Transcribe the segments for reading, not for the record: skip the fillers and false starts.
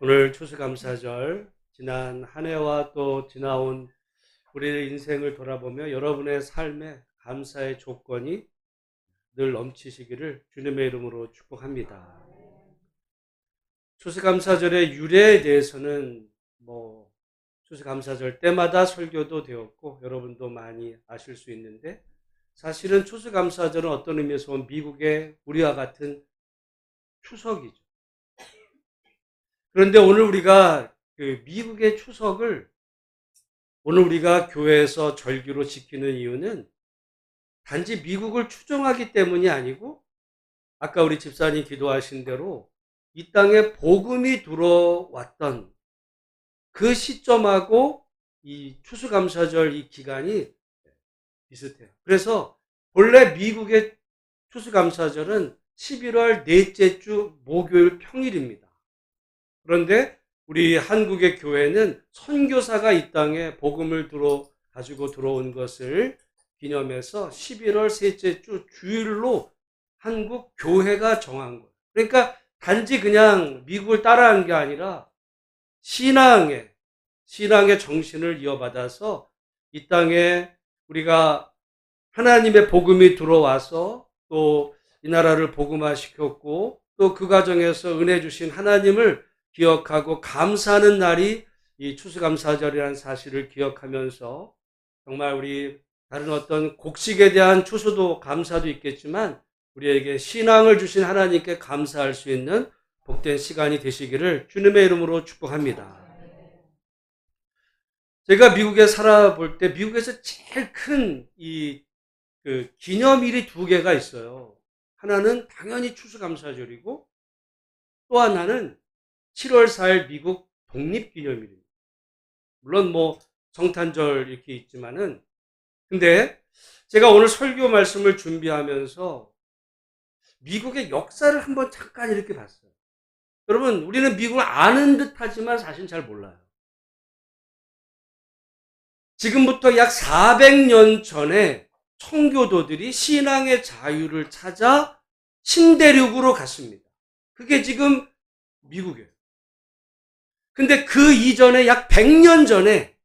오늘 추수감사절, 지난 한 해와 또 지나온 우리의 인생을 돌아보며 여러분의 삶에 감사의 조건이 늘 넘치시기를 주님의 이름으로 축복합니다. 추수감사절의 유래에 대해서는 추수감사절 때마다 설교도 되었고 여러분도 많이 아실 수 있는데, 사실은 추수감사절은 어떤 의미에서 보면 미국의 우리와 같은 추석이죠. 그런데 오늘 우리가 미국의 추석을 오늘 우리가 교회에서 절기로 지키는 이유는 단지 미국을 추종하기 때문이 아니고, 아까 우리 집사님 기도하신 대로 이 땅에 복음이 들어왔던 그 시점하고 이 추수감사절 이 기간이 비슷해요. 그래서 본래 미국의 추수감사절은 11월 넷째 주 목요일 평일입니다. 그런데 우리 한국의 교회는 선교사가 이 땅에 복음을 가지고 들어온 것을 기념해서 11월 셋째 주 주일로 한국 교회가 정한 거예요. 그러니까 단지 그냥 미국을 따라한 게 아니라 신앙의 정신을 이어받아서 이 땅에 우리가 하나님의 복음이 들어와서 또 이 나라를 복음화시켰고 또 그 과정에서 은혜 주신 하나님을 기억하고 감사하는 날이 이 추수감사절이라는 사실을 기억하면서, 정말 우리 다른 어떤 곡식에 대한 추수도 감사도 있겠지만 우리에게 신앙을 주신 하나님께 감사할 수 있는 복된 시간이 되시기를 주님의 이름으로 축복합니다. 제가 미국에 살아볼 때 미국에서 제일 큰 기념일이 두 개가 있어요. 하나는 당연히 추수감사절이고 또 하나는 7월 4일 미국 독립기념일입니다. 물론 성탄절 이렇게 있지만은, 근데 제가 오늘 설교 말씀을 준비하면서 미국의 역사를 한번 잠깐 이렇게 봤어요. 여러분, 우리는 미국을 아는 듯 하지만 사실 잘 몰라요. 지금부터 약 400년 전에 청교도들이 신앙의 자유를 찾아 신대륙으로 갔습니다. 그게 지금 미국이에요. 근데 그 이전에 약 100년 전에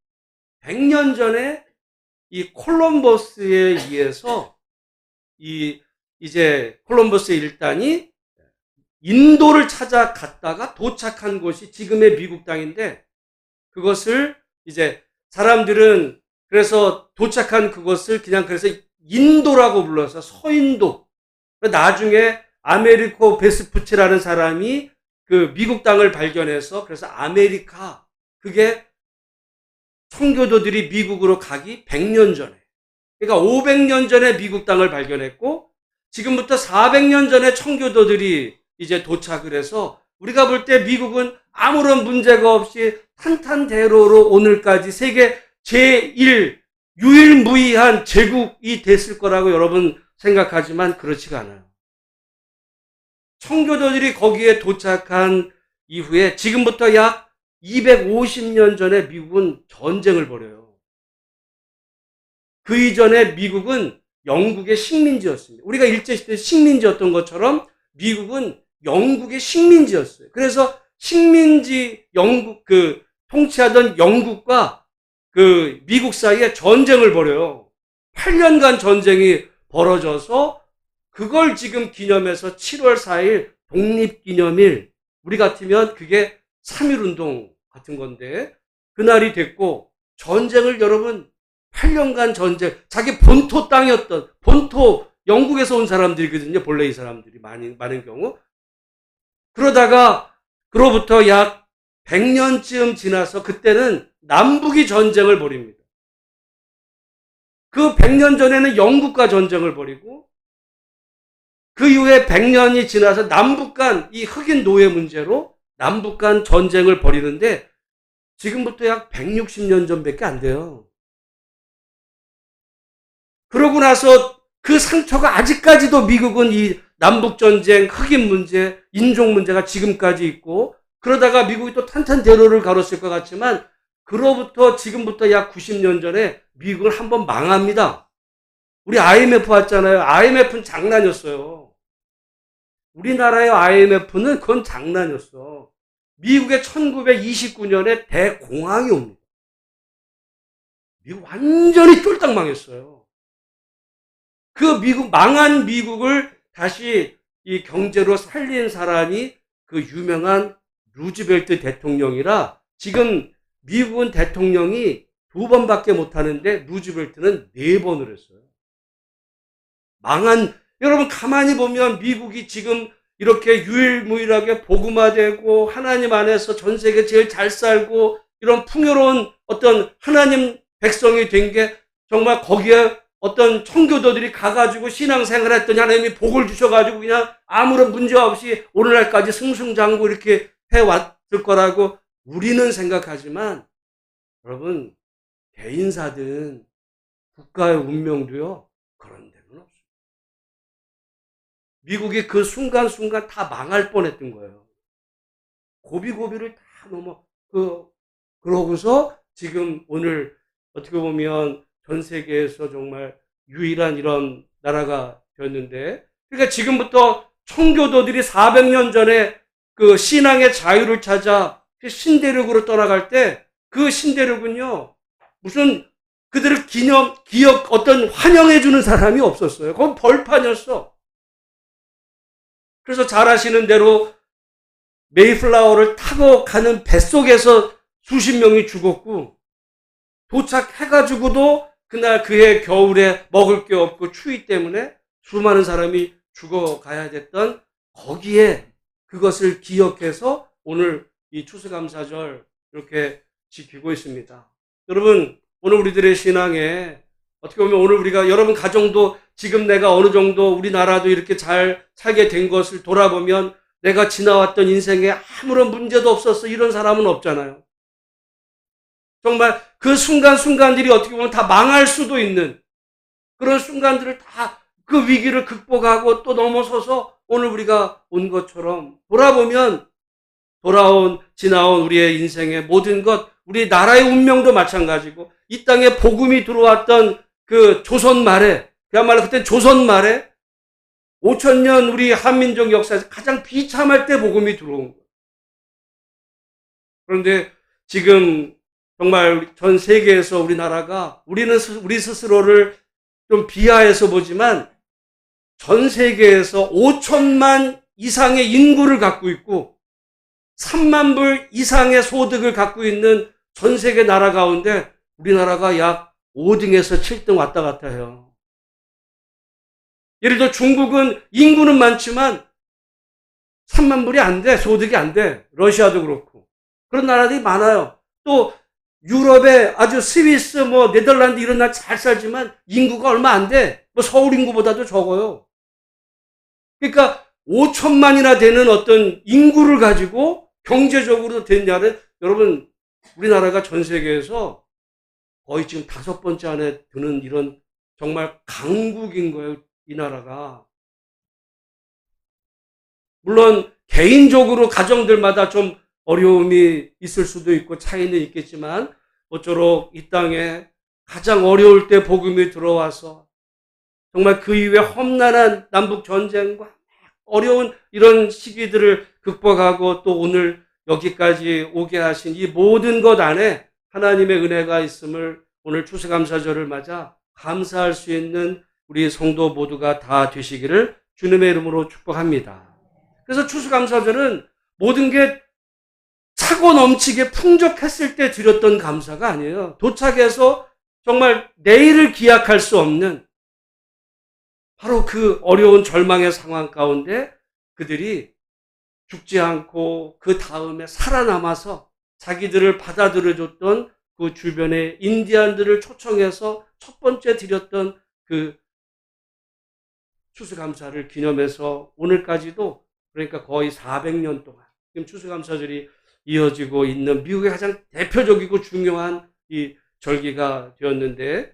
이 콜럼버스에 의해서 이제 콜럼버스의 일단이 인도를 찾아갔다가 도착한 곳이 지금의 미국 땅인데, 그것을 이제 사람들은 그래서 도착한 그것을 그냥 그래서 인도라고 불러서 서인도. 나중에 아메리코 베스푸치라는 사람이 그 미국 땅을 발견해서 그래서 아메리카, 그게 청교도들이 미국으로 가기 100년 전에, 그러니까 500년 전에 미국 땅을 발견했고 지금부터 400년 전에 청교도들이 이제 도착을 해서 우리가 볼 때 미국은 아무런 문제가 없이 탄탄대로로 오늘까지 세계 제1 유일무이한 제국이 됐을 거라고 여러분 생각하지만 그렇지가 않아요. 청교도들이 거기에 도착한 이후에 지금부터 약 250년 전에 미국은 전쟁을 벌여요. 그 이전에 미국은 영국의 식민지였습니다. 우리가 일제시대 식민지였던 것처럼 미국은 영국의 식민지였어요. 그래서 통치하던 영국과 그 미국 사이에 전쟁을 벌여요. 8년간 전쟁이 벌어져서 그걸 지금 기념해서 7월 4일 독립기념일, 우리 같으면 그게 3.1운동 같은 건데 그날이 됐고, 전쟁을 여러분 8년간 전쟁, 자기 본토 땅이었던, 본토 영국에서 온 사람들이거든요. 본래 이 사람들이 많은 경우. 그로부터 약 100년쯤 지나서 그때는 남북이 전쟁을 벌입니다. 그 100년 전에는 영국과 전쟁을 벌이고 그 이후에 100년이 지나서 남북 간 이 흑인 노예 문제로 남북 간 전쟁을 벌이는데 지금부터 약 160년 전밖에 안 돼요. 그러고 나서 그 상처가 아직까지도 미국은 이 남북전쟁, 흑인 문제, 인종 문제가 지금까지 있고, 그러다가 미국이 또 탄탄대로를 가로쓸 것 같지만 그로부터 지금부터 약 90년 전에 미국을 한번 망합니다. 우리 IMF 왔잖아요. IMF는 장난이었어요. 우리나라의 IMF는 그건 장난이었어. 미국의 1929년에 대공황이 옵니다. 미국 완전히 쫄딱 망했어요. 그 망한 미국을 다시 이 경제로 살린 사람이 그 유명한 루즈벨트 대통령이라, 지금 미국은 대통령이 2번밖에 못하는데 루즈벨트는 4번을 했어요. 여러분 가만히 보면 미국이 지금 이렇게 유일무이하게 복음화되고 하나님 안에서 전 세계 제일 잘 살고 이런 풍요로운 어떤 하나님 백성이 된 게, 정말 거기에 어떤 청교도들이 가가지고 신앙생활 했더니 하나님이 복을 주셔가지고 그냥 아무런 문제 없이 오늘날까지 승승장구 이렇게 해왔을 거라고 우리는 생각하지만, 여러분 개인사든 국가의 운명도요 그런 데는 없어요. 미국이 그 순간순간 다 망할 뻔했던 거예요. 고비고비를 다 그러고서 지금 오늘 어떻게 보면 전 세계에서 정말 유일한 이런 나라가 되었는데, 그러니까 지금부터 청교도들이 400년 전에 그 신앙의 자유를 찾아 신대륙으로 떠나갈 때, 그 신대륙은요 무슨 그들을 기억 어떤 환영해주는 사람이 없었어요. 그건 벌판이었어. 그래서 잘 아시는 대로 메이플라워를 타고 가는 뱃속에서 수십 명이 죽었고, 도착해가지고도 그날 그해 겨울에 먹을 게 없고 추위 때문에 수많은 사람이 죽어가야 됐던, 거기에 그것을 기억해서 오늘 이 추수감사절 이렇게 지키고 있습니다. 여러분, 오늘 우리들의 신앙에 어떻게 보면 오늘 우리가, 여러분 가정도 지금 내가 어느 정도 우리나라도 이렇게 잘 살게 된 것을 돌아보면 내가 지나왔던 인생에 아무런 문제도 없었어 이런 사람은 없잖아요. 정말 그 순간순간들이 어떻게 보면 다 망할 수도 있는 그런 순간들을 다 그 위기를 극복하고 또 넘어서서 오늘 우리가 온 것처럼 돌아보면 지나온 우리의 인생의 모든 것, 우리 나라의 운명도 마찬가지고, 이 땅에 복음이 들어왔던 그 조선 말에, 그야말로 그때 조선 말에 5,000년 우리 한민족 역사에서 가장 비참할 때 복음이 들어온 거예요. 그런데 지금 정말 전 세계에서 우리나라가, 우리는 우리 스스로를 좀 비하해서 보지만 전 세계에서 5천만 이상의 인구를 갖고 있고 3만 불 이상의 소득을 갖고 있는 전 세계 나라 가운데 우리나라가 약 5등에서 7등 왔다 갔다 해요. 예를 들어 중국은 인구는 많지만 3만 불이 안 돼. 소득이 안 돼. 러시아도 그렇고. 그런 나라들이 많아요. 또 유럽에 아주 스위스, 네덜란드 이런 나라 잘 살지만 인구가 얼마 안 돼. 서울 인구보다도 적어요. 그러니까 5천만이나 되는 어떤 인구를 가지고 경제적으로 된 나라는, 여러분 우리나라가 전 세계에서 거의 지금 5번째 안에 드는 이런 정말 강국인 거예요. 이 나라가. 물론 개인적으로 가정들마다 좀 어려움이 있을 수도 있고 차이는 있겠지만, 모쪼록 이 땅에 가장 어려울 때 복음이 들어와서 정말 그 이후에 험난한 남북 전쟁과 어려운 이런 시기들을 극복하고 또 오늘 여기까지 오게 하신 이 모든 것 안에 하나님의 은혜가 있음을 오늘 추수감사절을 맞아 감사할 수 있는 우리 성도 모두가 다 되시기를 주님의 이름으로 축복합니다. 그래서 추수감사절은 모든 게 차고 넘치게 풍족했을 때 드렸던 감사가 아니에요. 도착해서 정말 내일을 기약할 수 없는 바로 그 어려운 절망의 상황 가운데 그들이 죽지 않고 그 다음에 살아남아서 자기들을 받아들여줬던 그 주변의 인디안들을 초청해서 첫 번째 드렸던 그 추수감사를 기념해서 오늘까지도, 그러니까 거의 400년 동안 지금 추수감사절이 이어지고 있는 미국의 가장 대표적이고 중요한 이 절기가 되었는데,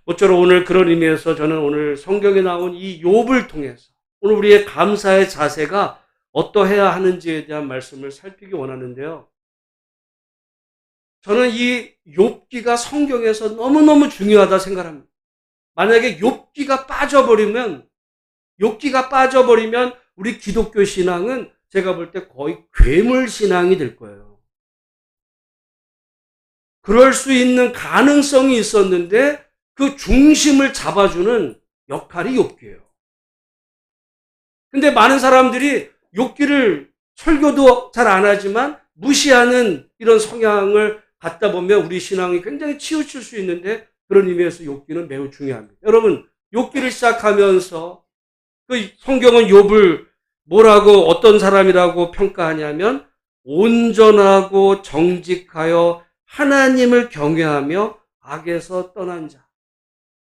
모쪼록 오늘 그런 의미에서 저는 오늘 성경에 나온 이 욥을 통해서 오늘 우리의 감사의 자세가 어떠해야 하는지에 대한 말씀을 살피기 원하는데요. 저는 이 욥기가 성경에서 너무너무 중요하다 생각합니다. 만약에 욥기가 빠져버리면 우리 기독교 신앙은 제가 볼 때 거의 괴물 신앙이 될 거예요. 그럴 수 있는 가능성이 있었는데 그 중심을 잡아주는 역할이 욥기예요. 근데 많은 사람들이 욥기를 설교도 잘 안 하지만 무시하는 이런 성향을 갖다 보면 우리 신앙이 굉장히 치우칠 수 있는데, 그런 의미에서 욥기는 매우 중요합니다. 여러분, 욥기를 시작하면서 그 성경은 욥을 뭐라고, 어떤 사람이라고 평가하냐면 온전하고 정직하여 하나님을 경외하며 악에서 떠난 자.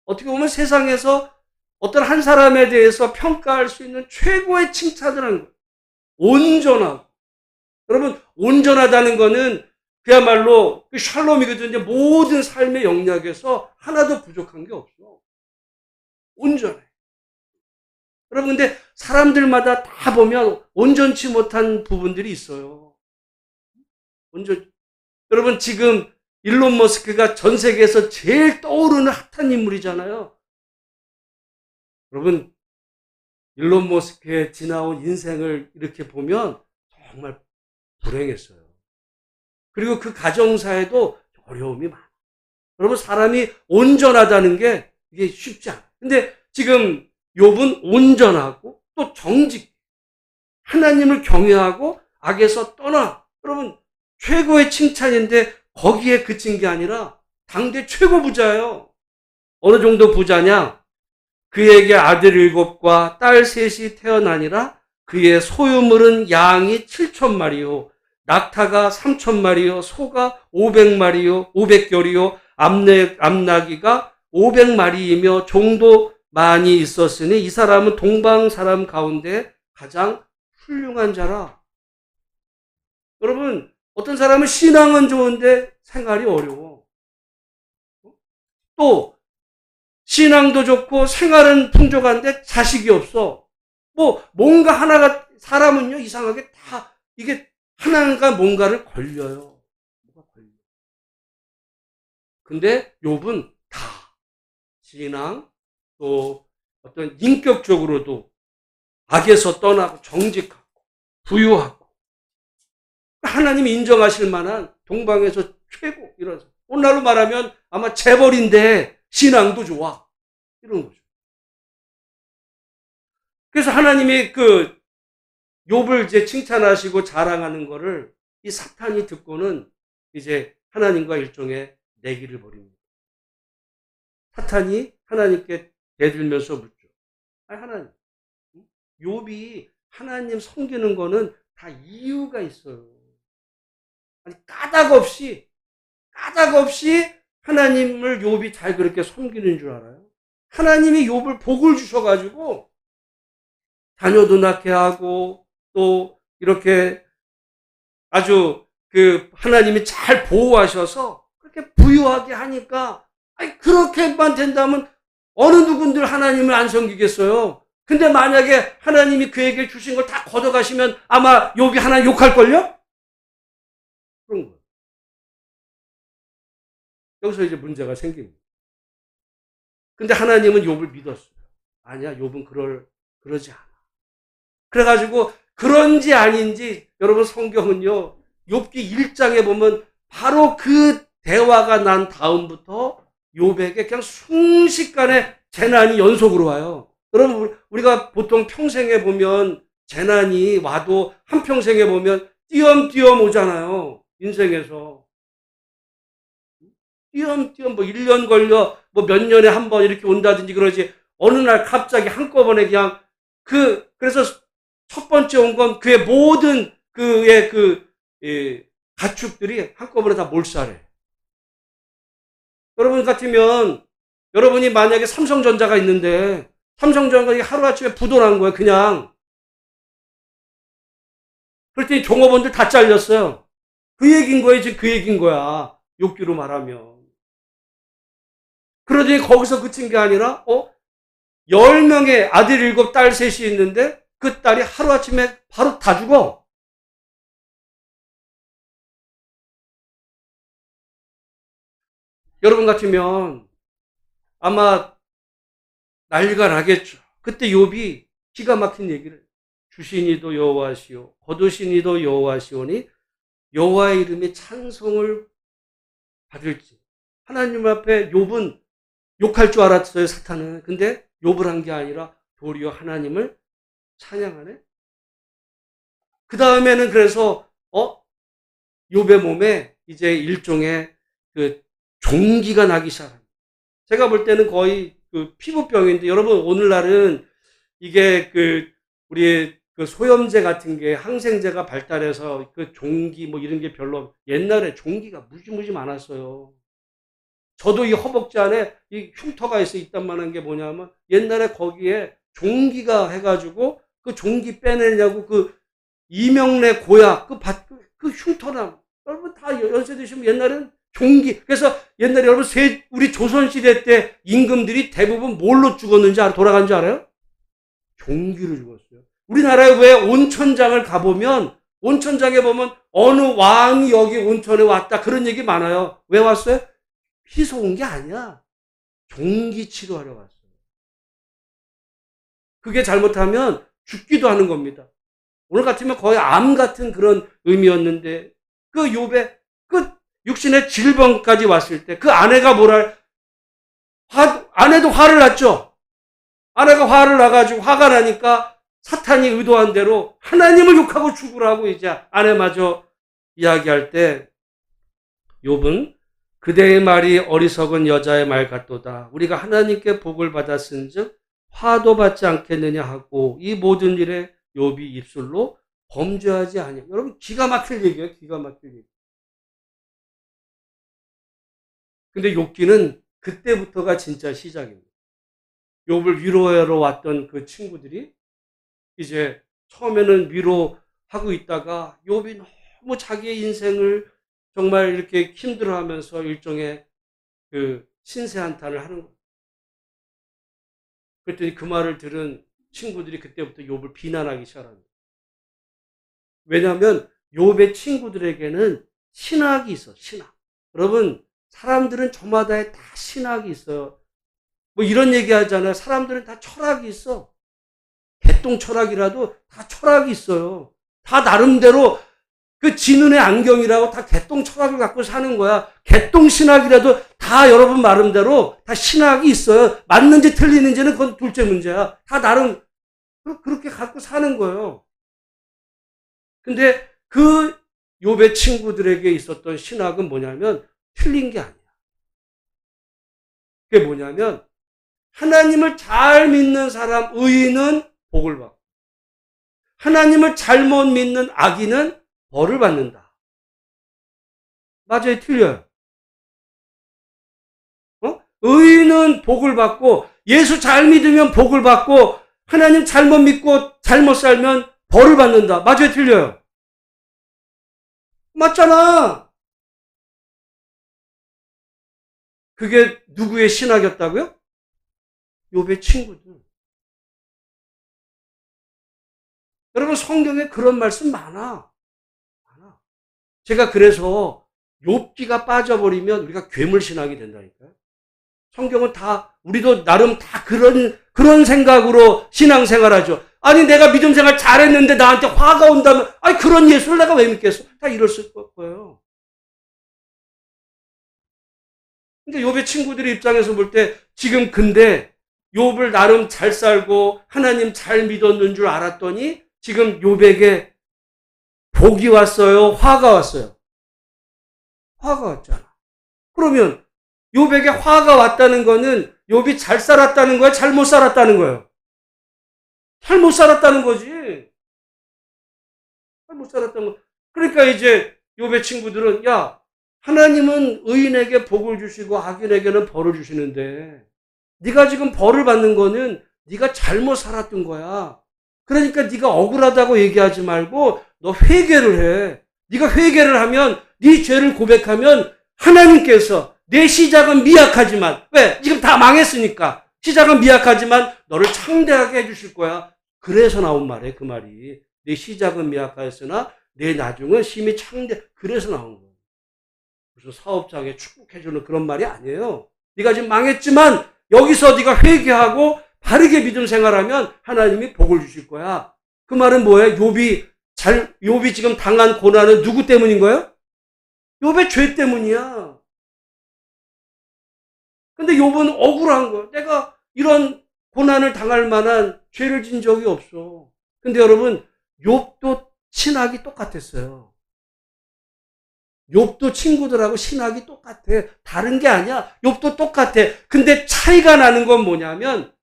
어떻게 보면 세상에서 어떤 한 사람에 대해서 평가할 수 있는 최고의 칭찬을 하는 거예요. 온전하고. 여러분, 온전하다는 거는 그야말로 그 샬롬이거든요. 모든 삶의 영역에서 하나도 부족한 게 없어. 온전해. 여러분, 근데 사람들마다 다 보면 온전치 못한 부분들이 있어요. 여러분, 지금 일론 머스크가 전 세계에서 제일 떠오르는 핫한 인물이잖아요. 여러분, 일론 머스크의 지나온 인생을 이렇게 보면 정말 불행했어요. 그리고 그 가정사에도 어려움이 많아요. 여러분, 사람이 온전하다는 게 이게 쉽지 않아요. 근데 지금 욥은 온전하고 또 정직, 하나님을 경외하고 악에서 떠나. 여러분, 최고의 칭찬인데 거기에 그친 게 아니라 당대 최고 부자예요. 어느 정도 부자냐? 그에게 아들 7과 딸 3이 태어나니라. 그의 소유물은 양이 7,000마리요, 낙타가 3,000마리요, 소가 500마리요, 500결이요, 암나귀가 500마리이며 종도 많이 있었으니 이 사람은 동방 사람 가운데 가장 훌륭한 자라. 여러분, 어떤 사람은 신앙은 좋은데 생활이 어려워. 또 신앙도 좋고 생활은 풍족한데 자식이 없어. 뭔가 하나가, 사람은요, 이상하게 다 이게 하나가 뭔가를 걸려요. 뭐가 걸려. 근데 욥은 다 신앙, 또 어떤 인격적으로도 악에서 떠나고 정직하고 부유하고 하나님이 인정하실 만한 동방에서 최고, 이런, 오늘날로 말하면 아마 재벌인데 신앙도 좋아, 이런 거죠. 그래서 하나님이 그 욥을 이제 칭찬하시고 자랑하는 거를 이 사탄이 듣고는 이제 하나님과 일종의 내기를 벌입니다. 사탄이 하나님께 대들면서 묻죠. 아니, 하나님, 욥이 하나님 섬기는 거는 다 이유가 있어요. 아니, 까닭 없이 하나님을 욥이 잘 그렇게 섬기는 줄 알아요? 하나님이 욥을 복을 주셔가지고 자녀도 낳게 하고 또 이렇게 아주 그 하나님이 잘 보호하셔서 그렇게 부유하게 하니까, 아니, 그렇게만 된다면 어느 누군들 하나님을 안 섬기겠어요? 근데 만약에 하나님이 그에게 주신 걸 다 걷어가시면 아마 욥이 하나님 욕할걸요? 그런 거예요. 여기서 이제 문제가 생깁니다. 근데 하나님은 욥을 믿었어요. 아니야, 욥은 그러지 않아. 그래가지고 그런지 아닌지 여러분, 성경은요, 욥기 1장에 보면 바로 그 대화가 난 다음부터 욥에게 그냥 순식간에 재난이 연속으로 와요. 여러분, 우리가 보통 평생에 보면 재난이 와도 한평생에 보면 띄엄띄엄 오잖아요. 인생에서. 띄엄띄엄 1년 걸려 몇 년에 한 번 이렇게 온다든지 그러지, 어느 날 갑자기 한꺼번에 그냥 그래서 첫 번째 온 건 그의 모든 그의 가축들이 한꺼번에 다 몰살해. 여러분 같으면, 여러분이 만약에 삼성전자가 있는데 삼성전자가 하루아침에 부도난 거예요, 그냥. 그랬더니 종업원들 다 잘렸어요. 그 얘기인 거예요, 지금 그 얘기인 거야. 욕기로 말하면. 그러더니 거기서 그친 게 아니라, 10명의 아들 7, 딸 3이 있는데 그 딸이 하루아침에 바로 다 죽어. 여러분 같으면 아마 난리가 나겠죠. 그때 욥이 기가 막힌 얘기를, 주신 이도 여호와시오 거두신 이도 여호와시오니 여호와의 이름이 찬송을 받을지. 하나님 앞에 욥은 욕할 줄 알았어요, 사탄은. 근데 욕을 한 게 아니라 도리어 하나님을 찬양하네. 그 다음에는 그래서 욥의 몸에 이제 일종의 그 종기가 나기 시작합니다. 제가 볼 때는 거의 그 피부병인데, 여러분 오늘날은 이게 우리 그 소염제 같은 게 항생제가 발달해서 그 종기 뭐 이런 게 별로, 옛날에 종기가 무지무지 많았어요. 저도 이 허벅지 안에 이 흉터가 있단 말한 게 뭐냐면, 옛날에 거기에 종기가 해가지고 그 종기 빼내냐고 그 이명래 고약 그 흉터나, 여러분 다 연세 드시면 옛날에는 종기. 그래서 옛날에 여러분 우리 조선시대 때 임금들이 대부분 뭘로 죽었는지 돌아간 줄 알아요? 종기로 죽었어요. 우리나라에 왜 온천장을 가보면, 온천장에 보면 어느 왕이 여기 온천에 왔다 그런 얘기 많아요. 왜 왔어요? 희소 온 게 아니야. 종기 치료하러 왔어요. 그게 잘못하면 죽기도 하는 겁니다. 오늘 같으면 거의 암 같은 그런 의미였는데, 그 욥의 그 육신의 질병까지 왔을 때 그 아내가 아내도 화를 났죠. 아내가 화를 나가지고 화가 나니까 사탄이 의도한 대로 하나님을 욕하고 죽으라고 이제 아내마저 이야기할 때, 욥은 그대의 말이 어리석은 여자의 말 같도다. 우리가 하나님께 복을 받았은즉 화도 받지 않겠느냐 하고, 이 모든 일에 욥이 입술로 범죄하지 아니하며. 여러분 기가 막힐 얘기예요. 기가 막힐 얘기. 근데 욥기는 그때부터가 진짜 시작입니다. 욥을 위로하러 왔던 그 친구들이 이제 처음에는 위로하고 있다가 욥이 너무 자기의 인생을 정말 이렇게 힘들어하면서 일종의 그 신세한탄을 하는 거예요. 그랬더니 그 말을 들은 친구들이 그때부터 욥을 비난하기 시작합니다. 왜냐하면 욥의 친구들에게는 신학이 있어, 신학. 여러분, 사람들은 저마다에 다 신학이 있어요. 뭐 이런 얘기 하잖아요. 사람들은 다 철학이 있어. 개똥 철학이라도 다 철학이 있어요. 다 나름대로 그 진운의 안경이라고 다 개똥 철학을 갖고 사는 거야. 개똥 신학이라도 다 여러분 나름대로 다 신학이 있어요. 맞는지 틀리는지는 그건 둘째 문제야. 다 나름 그렇게 갖고 사는 거예요. 근데 그 욥의 친구들에게 있었던 신학은 뭐냐면 틀린 게 아니야. 그게 뭐냐면, 하나님을 잘 믿는 사람 의인은 복을 받고, 하나님을 잘못 믿는 악인은 벌을 받는다. 맞아요? 틀려요? 의인은 복을 받고, 예수 잘 믿으면 복을 받고, 하나님 잘못 믿고 잘못 살면 벌을 받는다. 맞아요? 틀려요? 맞잖아. 그게 누구의 신학이었다고요? 욥의 친구들. 여러분 성경에 그런 말씀 많아. 제가 그래서 욥기가 빠져버리면 우리가 괴물 신학이 된다니까요. 성경은 다, 우리도 나름 다 그런 생각으로 신앙생활하죠. 아니 내가 믿음생활 잘했는데 나한테 화가 온다면, 아니 그런 예수를 내가 왜 믿겠어? 다 이랬을 거예요. 근데 욥의 친구들의 입장에서 볼 때, 지금 근데 욥을 나름 잘 살고 하나님 잘 믿었는 줄 알았더니 지금 욥에게 복이 왔어요? 화가 왔어요? 화가 왔잖아. 그러면 욥에게 화가 왔다는 거는 욥이 잘 살았다는 거야? 잘못 살았다는 거예요? 잘못 살았다는 거지. 잘못 살았다는 거. 그러니까 이제 욥의 친구들은, 야, 하나님은 의인에게 복을 주시고 악인에게는 벌을 주시는데, 네가 지금 벌을 받는 거는 네가 잘못 살았던 거야. 그러니까 네가 억울하다고 얘기하지 말고 너 회개를 해. 네가 회개를 하면, 네 죄를 고백하면 하나님께서, 내 시작은 미약하지만, 왜? 지금 다 망했으니까 시작은 미약하지만 너를 창대하게 해주실 거야. 그래서 나온 말이에요. 그 말이, 내 시작은 미약하였으나 내 나중은 심히 창대. 그래서 나온 거예요. 무슨 사업장에 축복해주는 그런 말이 아니에요. 네가 지금 망했지만 여기서 네가 회개하고 바르게 믿음 생활하면 하나님이 복을 주실 거야. 그 말은 뭐예요? 욥이 지금 당한 고난은 누구 때문인 거예요? 욥의 죄 때문이야. 근데 욥은 억울한 거야. 내가 이런 고난을 당할 만한 죄를 진 적이 없어. 근데 여러분, 욥도 신학이 똑같았어요. 욥도 친구들하고 신학이 똑같아. 다른 게 아니야. 욥도 똑같아. 근데 차이가 나는 건 뭐냐면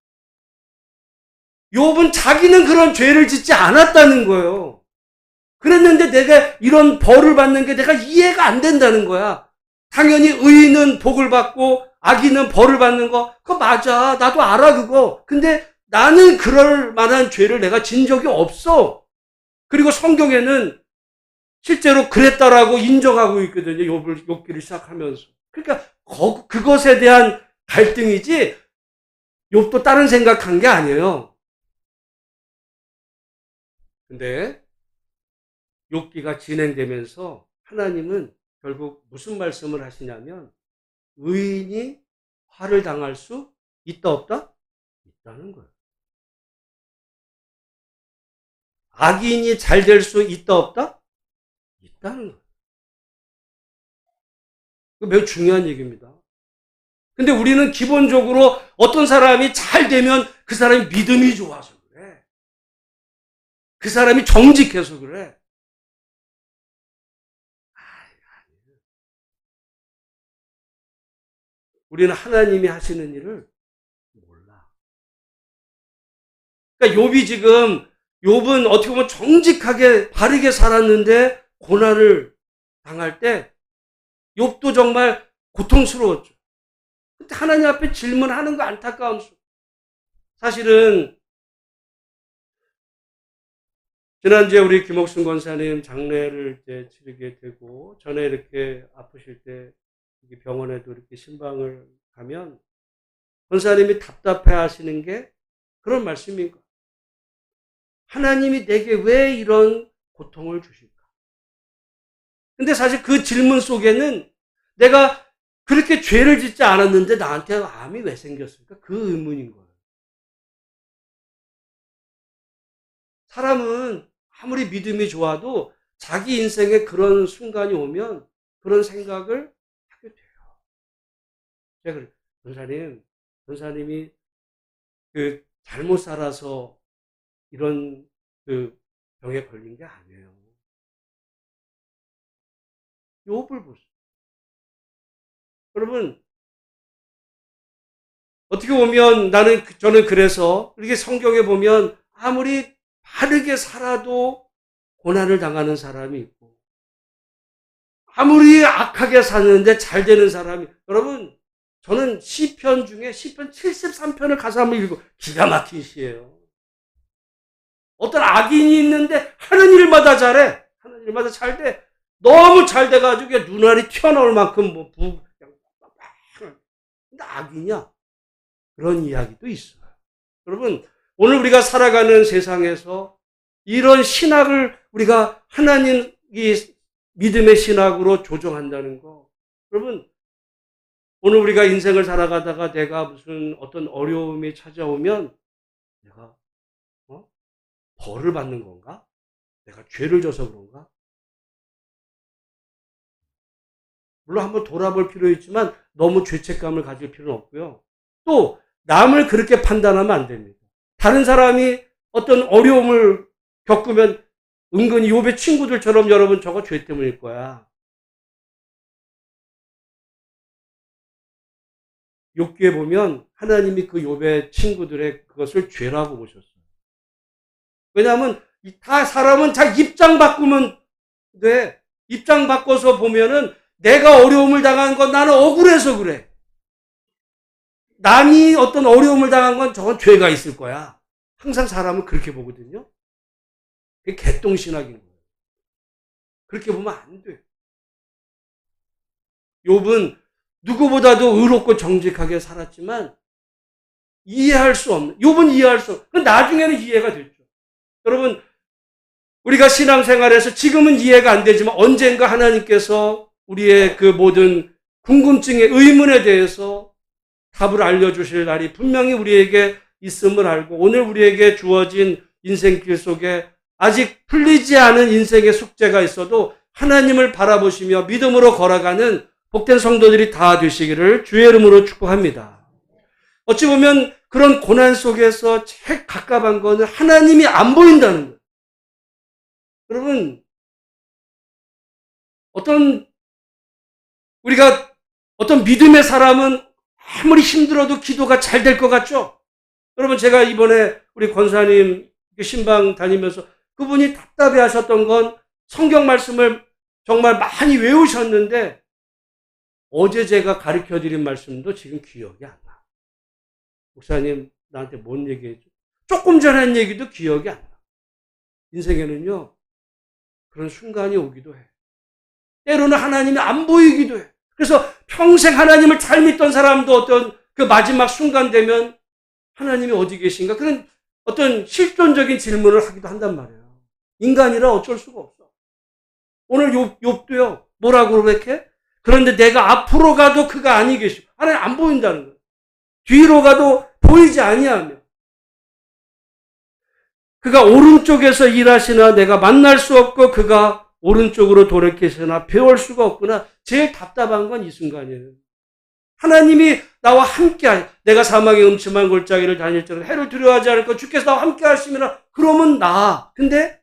욥은 자기는 그런 죄를 짓지 않았다는 거예요. 그랬는데 내가 이런 벌을 받는 게 내가 이해가 안 된다는 거야. 당연히 의인은 복을 받고 악인은 벌을 받는 거 그거 맞아. 나도 알아 그거. 근데 나는 그럴 만한 죄를 내가 진 적이 없어. 그리고 성경에는 실제로 그랬다라고 인정하고 있거든요. 욥기를 시작하면서. 그러니까 그것에 대한 갈등이지 욥도 다른 생각한 게 아니에요. 근데 욥기가 진행되면서 하나님은 결국 무슨 말씀을 하시냐면 의인이 화를 당할 수 있다 없다? 있다는 거예요. 악인이 잘 될 수 있다 없다? 있다는 거예요. 그거 매우 중요한 얘기입니다. 근데 우리는 기본적으로 어떤 사람이 잘 되면 그 사람이 믿음이 좋아서 그래. 그 사람이 정직해서 그래. 우리는 하나님이 하시는 일을 몰라. 그러니까 욥은 어떻게 보면 정직하게 바르게 살았는데 고난을 당할 때 욥도 정말 고통스러웠죠. 근데 하나님 앞에 질문하는 거 안타까운 수. 사실은 지난주에 우리 김옥순 권사님 장례를 이제 치르게 되고 전에 이렇게 아프실 때 병원에도 이렇게 신방을 가면 권사님이 답답해 하시는 게 그런 말씀인 거예요. 하나님이 내게 왜 이런 고통을 주실까? 근데 사실 그 질문 속에는 내가 그렇게 죄를 짓지 않았는데 나한테 암이 왜 생겼을까? 그 의문인 거예요. 사람은 아무리 믿음이 좋아도 자기 인생에 그런 순간이 오면 그런 생각을 하게 돼요. 제가 그래요. 권사님이 잘못 살아서 이런 병에 걸린 게 아니에요. 욥을 보세요. 여러분, 어떻게 보면 저는 그래서 이렇게 성경에 보면 아무리 바르게 살아도 고난을 당하는 사람이 있고 아무리 악하게 사는데 잘 되는 사람이 여러분 저는 시편 중에 시편 73편을 가서 한번 읽고 기가 막힌 시예요. 어떤 악인이 있는데 하는 일마다 잘해. 하는 일마다 잘 돼. 너무 잘 돼가지고 눈알이 튀어나올 만큼 근데 악이냐? 그런 이야기도 있어요. 여러분 오늘 우리가 살아가는 세상에서 이런 신학을 우리가 하나님 믿음의 신학으로 조정한다는 거. 여러분 오늘 우리가 인생을 살아가다가 내가 무슨 어떤 어려움이 찾아오면 내가 벌을 받는 건가? 내가 죄를 져서 그런가? 물론 한번 돌아볼 필요 있지만 너무 죄책감을 가질 필요는 없고요. 또 남을 그렇게 판단하면 안 됩니다. 다른 사람이 어떤 어려움을 겪으면 은근히 욥의 친구들처럼 여러분 저거 죄 때문일 거야. 욥기에 보면 하나님이 그 욥의 친구들의 그것을 죄라고 보셨어요. 왜냐하면 다 사람은 자 입장 바꾸면 돼. 입장 바꿔서 보면은 내가 어려움을 당한 건 나는 억울해서 그래. 남이 어떤 어려움을 당한 건 저건 죄가 있을 거야. 항상 사람은 그렇게 보거든요. 그게 개똥신학인 거예요. 그렇게 보면 안 돼. 욥은 누구보다도 의롭고 정직하게 살았지만 이해할 수 없는, 욥은 이해할 수 없는, 나중에는 이해가 됐죠. 여러분 우리가 신앙생활에서 지금은 이해가 안 되지만 언젠가 하나님께서 우리의 그 모든 궁금증의 의문에 대해서 답을 알려주실 날이 분명히 우리에게 있음을 알고 오늘 우리에게 주어진 인생길 속에 아직 풀리지 않은 인생의 숙제가 있어도 하나님을 바라보시며 믿음으로 걸어가는 복된 성도들이 다 되시기를 주의 이름으로 축복합니다. 어찌 보면 그런 고난 속에서 제일 갑갑한 거는 하나님이 안 보인다는 거예요. 여러분, 우리가 어떤 믿음의 사람은 아무리 힘들어도 기도가 잘 될 것 같죠? 여러분, 제가 이번에 우리 권사님 신방 다니면서 그분이 답답해 하셨던 건 성경 말씀을 정말 많이 외우셨는데 어제 제가 가르쳐 드린 말씀도 지금 기억이 안 나. 목사님, 나한테 뭔 얘기해줘? 조금 전에 한 얘기도 기억이 안 나. 인생에는요, 그런 순간이 오기도 해. 때로는 하나님이 안 보이기도 해. 그래서 평생 하나님을 잘 믿던 사람도 어떤 그 마지막 순간 되면 하나님이 어디 계신가? 그런 어떤 실존적인 질문을 하기도 한단 말이에요. 인간이라 어쩔 수가 없어. 오늘 욥도요. 뭐라고 고백해? 그런데 내가 앞으로 가도 그가 아니 계시고 하나님 안 보인다는 거예요. 뒤로 가도 보이지 아니하며 그가 오른쪽에서 일하시나 내가 만날 수 없고 그가 오른쪽으로 돌이키시나 배울 수가 없구나. 제일 답답한 건 이 순간이에요. 하나님이 나와 함께 내가 사망의 음침한 골짜기를 다닐지라도 해를 두려워하지 않을 것 주께서 나와 함께 하시면 그러면 나. 근데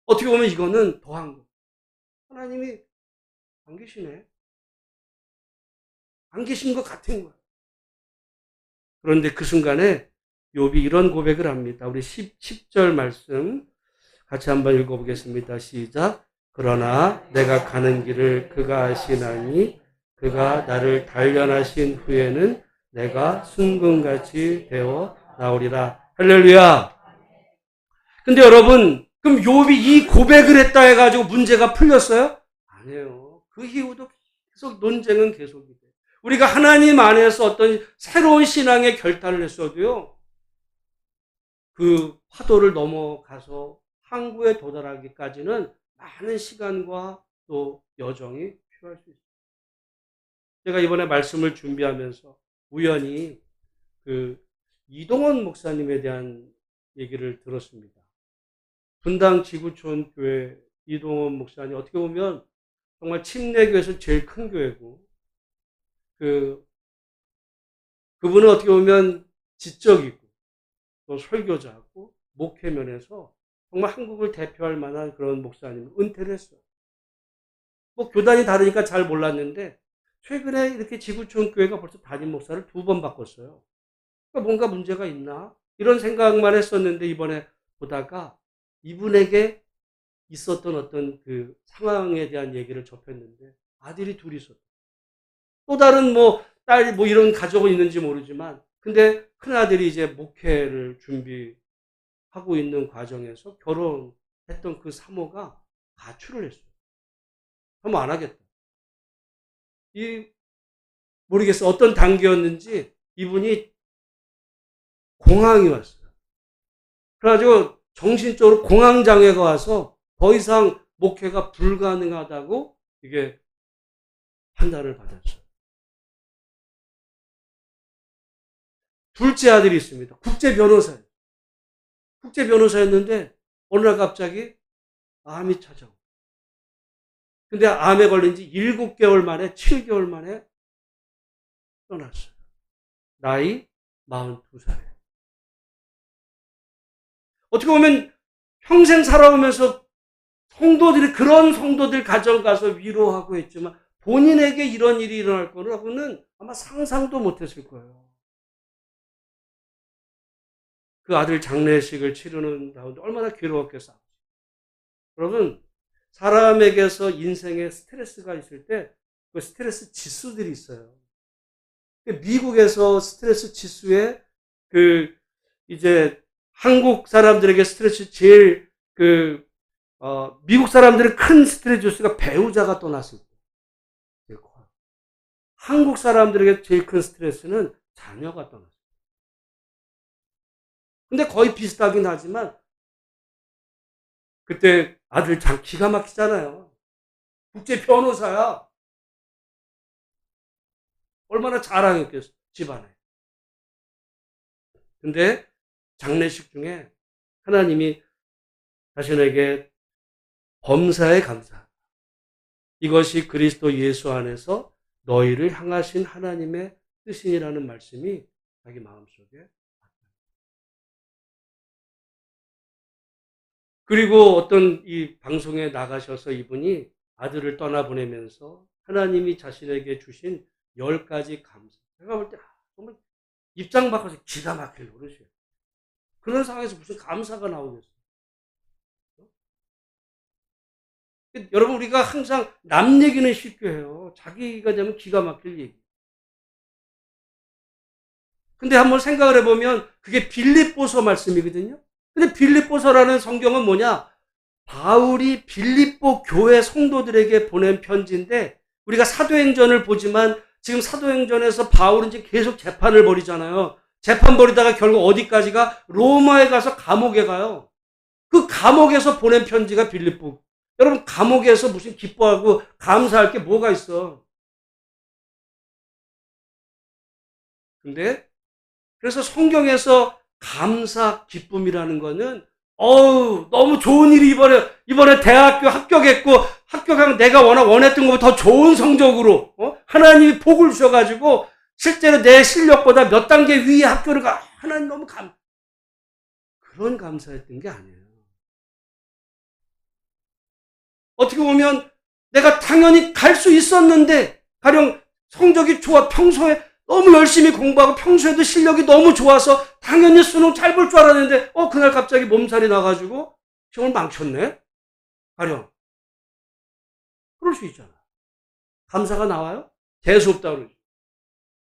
어떻게 보면 이거는 더한 거. 하나님이 안 계시네. 안 계신 것 같은 거야. 그런데 그 순간에 욥이 이런 고백을 합니다. 우리 10절 말씀 같이 한번 읽어보겠습니다. 시작. 그러나 내가 가는 길을 그가 아시나니 그가 나를 단련하신 후에는 내가 순금같이 되어 나오리라. 할렐루야. 근데 여러분, 그럼 욥이 이 고백을 했다 해가지고 문제가 풀렸어요? 아니에요. 그 이후도 계속 논쟁은 계속이 돼요. 우리가 하나님 안에서 어떤 새로운 신앙의 결단을 했어도요, 그 파도를 넘어가서 항구에 도달하기까지는 많은 시간과 또 여정이 필요할 수 있어요. 제가 이번에 말씀을 준비하면서 우연히 그 이동원 목사님에 대한 얘기를 들었습니다. 분당 지구촌 교회 이동원 목사님, 어떻게 보면 정말 침례교에서 제일 큰 교회고, 그분은 어떻게 보면 지적이고, 또 설교자고, 목회면에서 정말 한국을 대표할 만한 그런 목사님, 은퇴를 했어요. 뭐 교단이 다르니까 잘 몰랐는데, 최근에 이렇게 지구촌 교회가 벌써 담임 목사를 2번 바꿨어요. 그러니까 뭔가 문제가 있나? 이런 생각만 했었는데, 이번에 보다가 이분에게 있었던 어떤 그 상황에 대한 얘기를 접했는데, 아들이 둘이 있었어요. 또 다른 딸이 이런 가족은 있는지 모르지만, 근데 큰아들이 이제 목회를 준비하고 있는 과정에서 결혼했던 그 사모가 가출을 했어요. 사모 안 하겠다. 모르겠어. 어떤 단계였는지 이분이 공황이 왔어요. 그래가지고 정신적으로 공황장애가 와서 더 이상 목회가 불가능하다고 이게 판단을 받았어요. 둘째 아들이 있습니다. 국제 변호사예요. 국제 변호사였는데 어느 날 갑자기 암이 찾아오고. 근데 암에 걸린 지 7개월 만에 7개월 만에 떠났어요. 나이 42살에. 어떻게 보면 평생 살아오면서 그런 성도들 가정 가서 위로하고 했지만 본인에게 이런 일이 일어날 거라고는 아마 상상도 못했을 거예요. 그 아들 장례식을 치르는 가운데 얼마나 괴로웠겠어요. 여러분, 사람에게서 인생에 스트레스가 있을 때 그 스트레스 지수들이 있어요. 미국에서 스트레스 지수에 이제 한국 사람들에게 스트레스 제일 미국 사람들의 큰 스트레스 지수가 배우자가 떠났을 때. 한국 사람들에게 제일 큰 스트레스는 자녀가 떠났을 때. 근데 거의 비슷하긴 하지만 그때 아들 기가 막히잖아요. 국제 변호사야. 얼마나 자랑했겠어, 집안에. 근데 장례식 중에 하나님이 자신에게 범사에 감사. 이것이 그리스도 예수 안에서 너희를 향하신 하나님의 뜻이라는 말씀이 자기 마음속에. 그리고 어떤 이 방송에 나가셔서 이분이 아들을 떠나보내면서 하나님이 자신에게 주신 10가지 감사. 제가 볼 때 정말 입장 바꿔서 기가 막힐 노릇이에요. 그런 상황에서 무슨 감사가 나오겠어요. 여러분, 우리가 항상 남 얘기는 쉽게 해요. 자기가 되면 기가 막힐 얘기. 근데 한번 생각을 해보면 그게 빌립보서 말씀이거든요. 근데 빌립보서라는 성경은 뭐냐? 바울이 빌립보 교회 성도들에게 보낸 편지인데, 우리가 사도행전을 보지만 지금 사도행전에서 바울은 이제 계속 재판을 벌이잖아요. 재판 벌이다가 결국 어디까지가? 로마에 가서 감옥에 가요. 그 감옥에서 보낸 편지가 빌립보. 여러분, 감옥에서 무슨 기뻐하고 감사할 게 뭐가 있어? 근데 그래서 성경에서 감사, 기쁨이라는 거는 너무 좋은 일이 이번에 대학교 합격했고, 합격하면 내가 원했던 것보다 더 좋은 성적으로, 하나님이 복을 주셔가지고, 실제로 내 실력보다 몇 단계 위에 학교를 가, 하나님 너무 그런 감사했던 게 아니에요. 어떻게 보면 내가 당연히 갈 수 있었는데, 가령 성적이 좋아, 평소에 너무 열심히 공부하고 평소에도 실력이 너무 좋아서 당연히 수능 잘 볼 줄 알았는데 그날 갑자기 몸살이 나가지고 시험을 망쳤네? 가령. 그럴 수 있잖아. 감사가 나와요? 재수없다고 그러죠.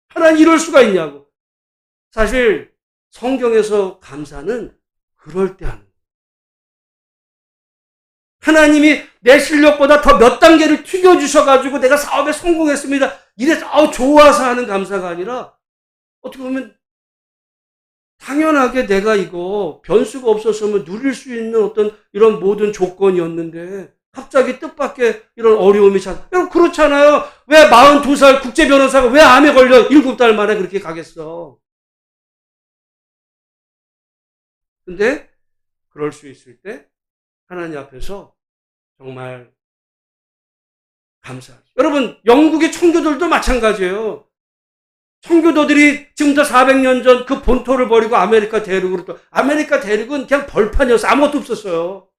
하나님 이럴 수가 있냐고. 사실 성경에서 감사는 그럴 때 하는 거예요. 하나님이 내 실력보다 더 몇 단계를 튀겨주셔가지고 내가 사업에 성공했습니다. 이래서 좋아서 하는 감사가 아니라 어떻게 보면 당연하게 내가 이거 변수가 없었으면 누릴 수 있는 어떤 이런 모든 조건이었는데 갑자기 뜻밖의 이런 어려움이 여러분 그렇잖아요. 왜 42살 국제 변호사가 왜 암에 걸려 7달 만에 그렇게 가겠어. 근데 그럴 수 있을 때 하나님 앞에서 정말 감사하죠. 여러분, 영국의 청교도들도 마찬가지예요. 청교도들이 지금부터 400년 전 그 본토를 버리고 아메리카 대륙으로 아메리카 대륙은 그냥 벌판이었어. 아무것도 없었어요.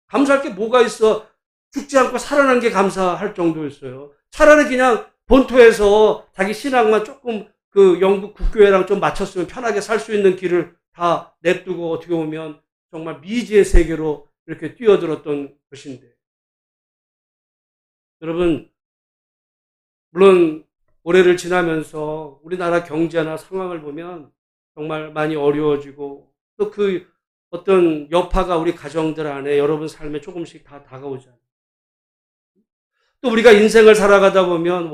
감사할 게 뭐가 있어? 죽지 않고 살아난 게 감사할 정도였어요. 차라리 그냥 본토에서 자기 신앙만 조금 그 영국 국교회랑 좀 맞췄으면 편하게 살 수 있는 길을 다 냅두고 어떻게 보면 정말 미지의 세계로 이렇게 뛰어들었던 것인데. 여러분, 물론 올해를 지나면서 우리나라 경제나 상황을 보면 정말 많이 어려워지고 또 그 어떤 여파가 우리 가정들 안에 여러분 삶에 조금씩 다 다가오잖아요. 또 우리가 인생을 살아가다 보면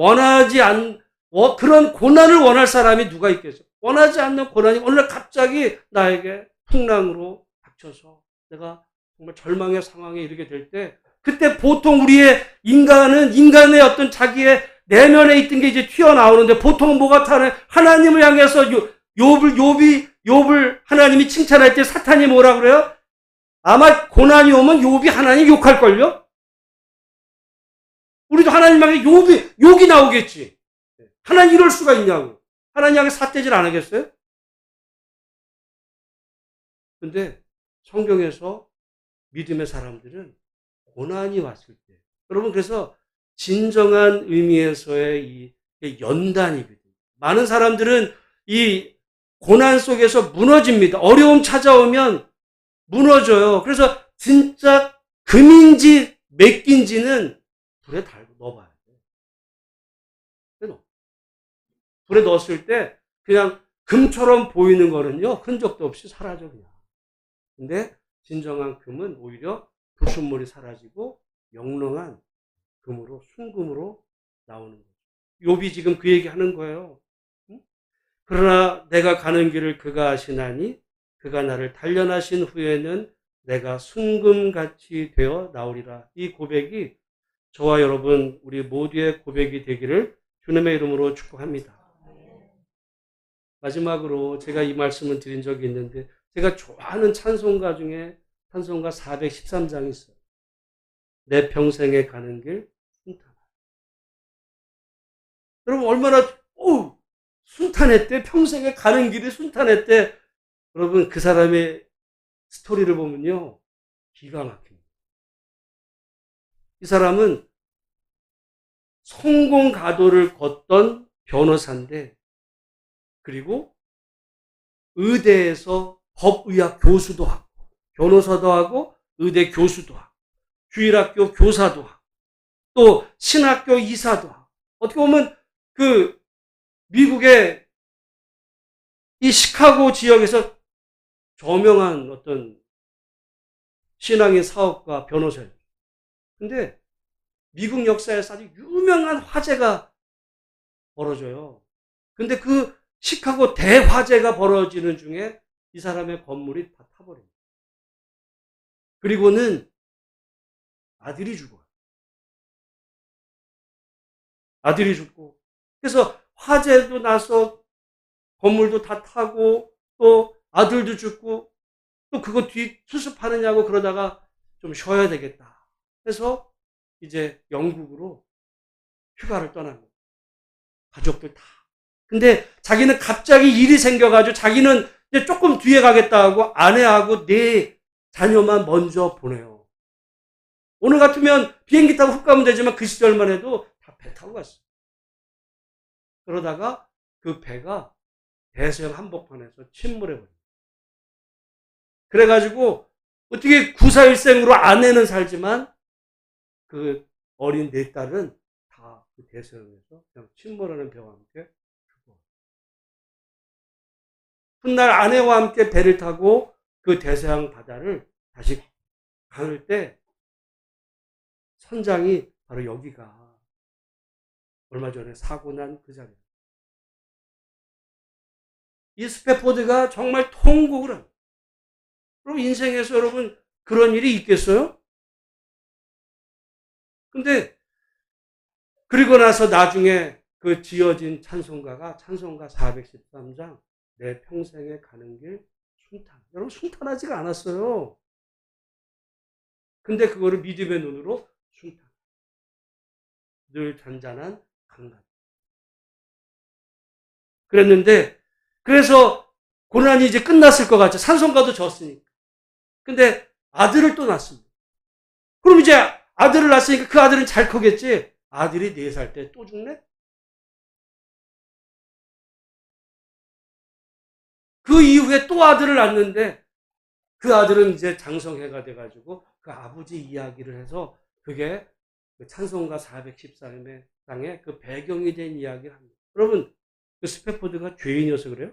그런 고난을 원할 사람이 누가 있겠어요? 원하지 않는 고난이 어느 날 갑자기 나에게 풍랑으로 닥쳐서 내가 정말 절망의 상황에 이르게 될 때 그때 보통 우리의 인간의 어떤 자기의 내면에 있던 게 이제 튀어나오는데 보통 뭐가 타는 하나님을 향해서 욥을 하나님이 칭찬할 때 사탄이 뭐라 그래요? 아마 고난이 오면 욥이 하나님 욕할걸요? 우리도 하나님 향해 욕이 나오겠지. 하나님 이럴 수가 있냐고. 하나님 향해 삿대질 안 하겠어요? 근데 성경에서 믿음의 사람들은 고난이 왔을 때 여러분 그래서 진정한 의미에서의 이 연단이거든요. 많은 사람들은 이 고난 속에서 무너집니다. 어려움 찾아오면 무너져요. 그래서 진짜 금인지 맥긴지는 불에 달고 넣어봐야 돼요. 불에 넣었을 때 그냥 금처럼 보이는 거는요. 흔적도 없이 사라져 그냥. 근데 진정한 금은 오히려 불순물이 사라지고 영롱한 금으로 순금으로 나오는 거죠. 욥이 지금 그 얘기하는 거예요. 그러나 내가 가는 길을 그가 아시나니 그가 나를 단련하신 후에는 내가 순금같이 되어 나오리라. 이 고백이 저와 여러분 우리 모두의 고백이 되기를 주님의 이름으로 축복합니다. 마지막으로 제가 이 말씀을 드린 적이 있는데 제가 좋아하는 찬송가 중에 찬송가 413장이 있어요. 내 평생에 가는 길 순탄하다. 여러분 얼마나 순탄했대? 평생에 가는 길이 순탄했대? 여러분 그 사람의 스토리를 보면요. 기가 막힙니다. 이 사람은 성공 가도를 걷던 변호사인데 그리고 의대에서 법의학 교수도 하고 변호사도 하고 의대 교수도 하고 주일학교 교사도 하고 또 신학교 이사도 하고 어떻게 보면 그 미국의 이 시카고 지역에서 저명한 어떤 신앙인 사업가 변호사예요. 근데 미국 역사에서 아주 유명한 화재가 벌어져요. 근데 그 시카고 대화재가 벌어지는 중에 이 사람의 건물이 다 타버립니다. 그리고는 아들이 죽어요. 아들이 죽고. 그래서 화재도 나서 건물도 다 타고 또 아들도 죽고 또 그거 뒤 수습하느냐고 그러다가 좀 쉬어야 되겠다. 그래서 이제 영국으로 휴가를 떠납니다. 가족들 다. 근데 자기는 갑자기 일이 생겨가지고 자기는 이제 조금 뒤에 가겠다 하고 아내하고 4자녀만 먼저 보내요. 오늘 같으면 비행기 타고 훅 가면 되지만 그 시절만 해도 다 배 타고 갔어요. 그러다가 그 배가 대서양 한복판에서 침몰해버려요. 그래가지고 어떻게 구사일생으로 아내는 살지만 그 어린 4딸은 다 그 대서양에서 그냥 침몰하는 배와 함께 죽어. 훗날 아내와 함께 배를 타고 그 대서양 바다를 다시 가을 때 선장이 바로 여기가 얼마 전에 사고 난 그 자리입니다. 이 스패포드가 정말 통곡을 합니다. 그럼 인생에서 여러분 그런 일이 있겠어요? 근데 그리고 나서 나중에 그 지어진 찬송가가 찬송가 413장 내 평생에 가는 길 순탄. 여러분 순탄하지가 않았어요. 근데 그거를 믿음의 눈으로 순탄. 늘 잔잔한 강간. 그랬는데 그래서 고난이 이제 끝났을 것 같죠. 찬송가도 졌으니까. 근데 아들을 또 낳습니다. 그럼 이제 아들을 낳았으니까 그 아들은 잘 크겠지. 아들이 4살 때 또 죽네? 그 이후에 또 아들을 낳는데 그 아들은 이제 장성해가 돼가지고 그 아버지 이야기를 해서 그게 그 찬송가 413장의 그 배경이 된 이야기를 합니다. 여러분, 그 스패포드가 죄인이어서 그래요?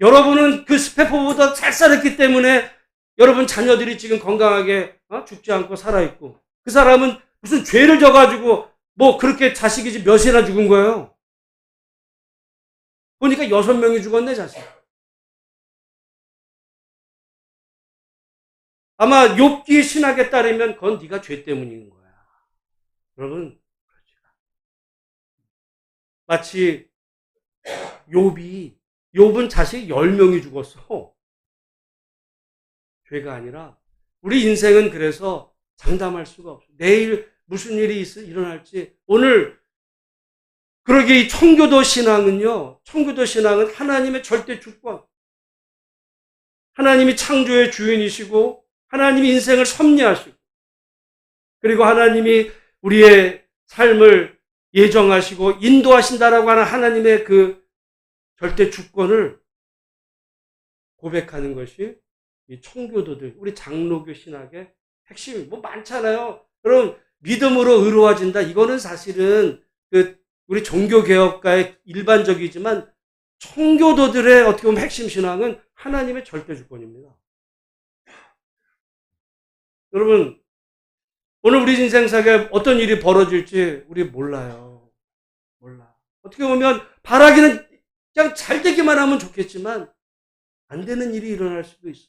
여러분은 그 스패포드보다 잘 살았기 때문에 여러분 자녀들이 지금 건강하게 죽지 않고 살아있고 그 사람은 무슨 죄를 져가지고 뭐 그렇게 자식이 몇이나 죽은 거예요. 보니까 6명이 죽었네 자식. 아마 욥기 신학에 따르면 그건 네가 죄 때문인 거야. 여러분 마치 욥은 자식 10명이 죽었어. 죄가 아니라 우리 인생은 그래서 장담할 수가 없어. 내일 무슨 일이 일어날지. 오늘 그러게 이 청교도 신앙은요. 청교도 신앙은 하나님의 절대 주권. 하나님이 창조의 주인이시고 하나님이 인생을 섭리하시고 그리고 하나님이 우리의 삶을 예정하시고 인도하신다라고 하는 하나님의 그 절대 주권을 고백하는 것이 이 청교도들, 우리 장로교 신학의 핵심이 뭐 많잖아요. 그럼 믿음으로 의로워진다. 이거는 사실은 우리 종교개혁가의 일반적이지만 청교도들의 어떻게 보면 핵심 신앙은 하나님의 절대 주권입니다. 여러분, 오늘 우리 인생사에 어떤 일이 벌어질지 우리 몰라요. 몰라. 어떻게 보면 바라기는 그냥 잘 되기만 하면 좋겠지만 안 되는 일이 일어날 수도 있어.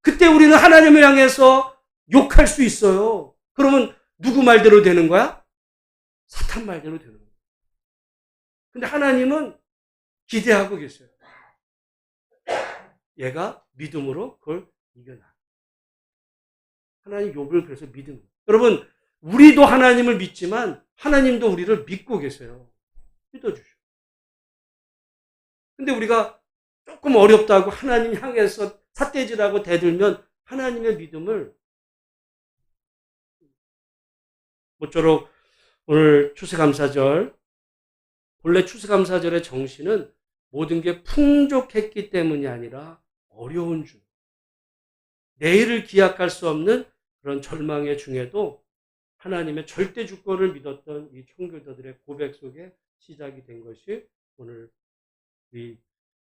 그때 우리는 하나님을 향해서 욕할 수 있어요. 그러면 누구 말대로 되는 거야? 사탄 말대로 되는 거야. 근데 하나님은 기대하고 계세요. 얘가 믿음으로 그걸 이겨나. 하나님 욥을 그래서 믿음. 여러분, 우리도 하나님을 믿지만 하나님도 우리를 믿고 계세요. 믿어주셔. 근데 우리가 조금 어렵다고 하나님 향해서 삿대질하고 대들면 하나님의 믿음을 모쪼록 오늘 추수감사절, 본래 추수감사절의 정신은 모든 게 풍족했기 때문이 아니라 어려운 중, 내일을 기약할 수 없는 그런 절망의 중에도 하나님의 절대 주권을 믿었던 이 청교도들의 고백 속에 시작이 된 것이 오늘 이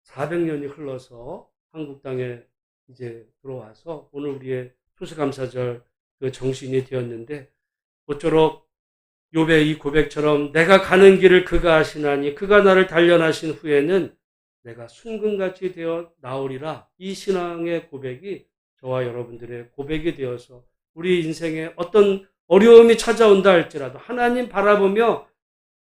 400년이 흘러서 한국 땅에 이제 들어와서 오늘 우리의 추수감사절 그 정신이 되었는데, 모쪼록 욥의 이 고백처럼 내가 가는 길을 그가 아시나니 그가 나를 단련하신 후에는 내가 순금같이 되어 나오리라. 이 신앙의 고백이 저와 여러분들의 고백이 되어서 우리 인생에 어떤 어려움이 찾아온다 할지라도 하나님 바라보며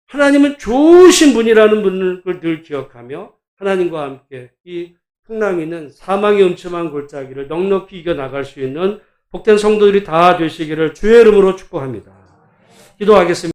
하나님은 좋으신 분이라는 분을 늘 기억하며 하나님과 함께 이 풍랑이는 사망의 음침한 골짜기를 넉넉히 이겨나갈 수 있는 복된 성도들이 다 되시기를 주의 이름으로 축복합니다. 기도하겠습니다.